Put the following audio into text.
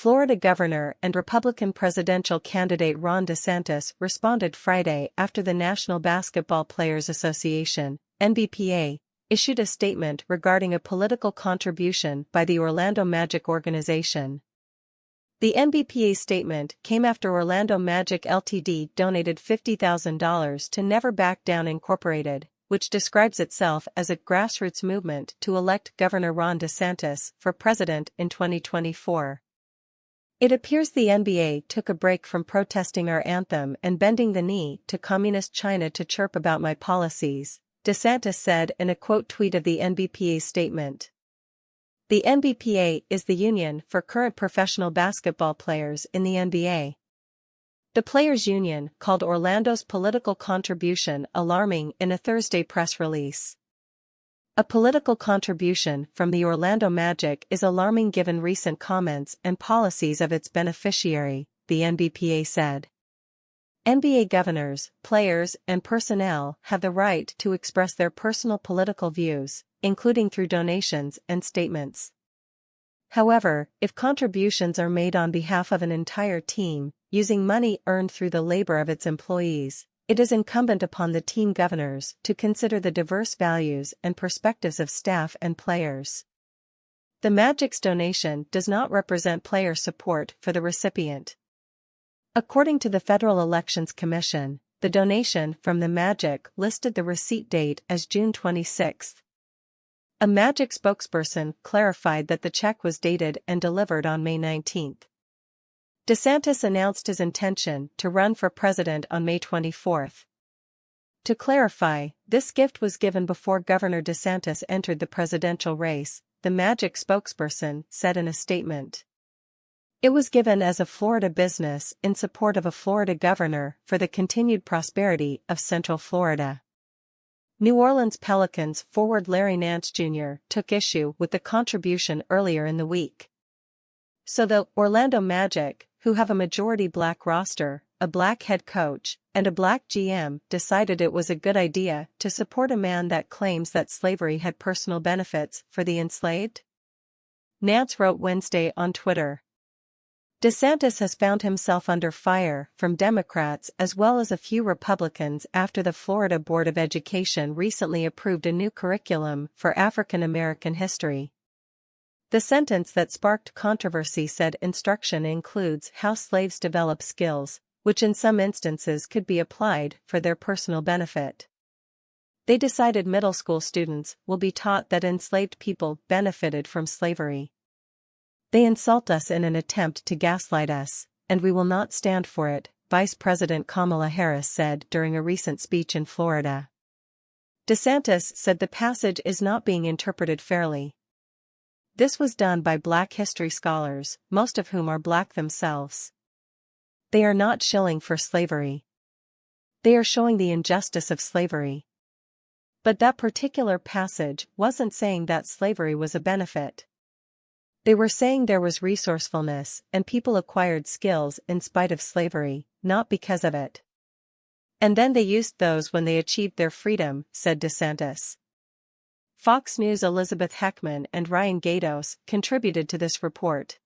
Florida Governor and Republican presidential candidate Ron DeSantis responded Friday after the National Basketball Players Association, NBPA, issued a statement regarding a political contribution by the Orlando Magic organization. The NBPA statement came after Orlando Magic Ltd. donated $50,000 to Never Back Down Incorporated, which describes itself as a grassroots movement to elect Governor Ron DeSantis for president in 2024. It appears the NBA took a break from protesting our anthem and bending the knee to Communist China to chirp about my policies, DeSantis said in a quote tweet of the NBPA statement. The NBPA is the union for current professional basketball players in the NBA. The Players Union called Orlando's political contribution alarming in a Thursday press release. A political contribution from the Orlando Magic is alarming given recent comments and policies of its beneficiary, the NBPA said. NBA governors, players, and personnel have the right to express their personal political views, including through donations and statements. However, if contributions are made on behalf of an entire team, using money earned through the labor of its employees, it is incumbent upon the team governors to consider the diverse values and perspectives of staff and players. The Magic's donation does not represent player support for the recipient. According to the Federal Elections Commission, the donation from the Magic listed the receipt date as June 26. A Magic spokesperson clarified that the check was dated and delivered on May 19. DeSantis announced his intention to run for president on May 24. To clarify, this gift was given before Governor DeSantis entered the presidential race, the Magic spokesperson said in a statement. It was given as a Florida business in support of a Florida governor for the continued prosperity of Central Florida. New Orleans Pelicans forward Larry Nance Jr. took issue with the contribution earlier in the week. So the Orlando Magic, who have a majority black roster, a black head coach, and a black GM, decided it was a good idea to support a man that claims that slavery had personal benefits for the enslaved? Nance wrote Wednesday on Twitter. DeSantis has found himself under fire from Democrats as well as a few Republicans after the Florida Board of Education recently approved a new curriculum for African American history. The sentence that sparked controversy said instruction includes how slaves develop skills, which in some instances could be applied for their personal benefit. They decided middle school students will be taught that enslaved people benefited from slavery. They insult us in an attempt to gaslight us, and we will not stand for it, Vice President Kamala Harris said during a recent speech in Florida. DeSantis said the passage is not being interpreted fairly. This was done by Black history scholars, most of whom are Black themselves. They are not shilling for slavery. They are showing the injustice of slavery. But that particular passage wasn't saying that slavery was a benefit. They were saying there was resourcefulness and people acquired skills in spite of slavery, not because of it. And then they used those when they achieved their freedom, said DeSantis. Fox News' Elizabeth Heckman and Ryan Gatos contributed to this report.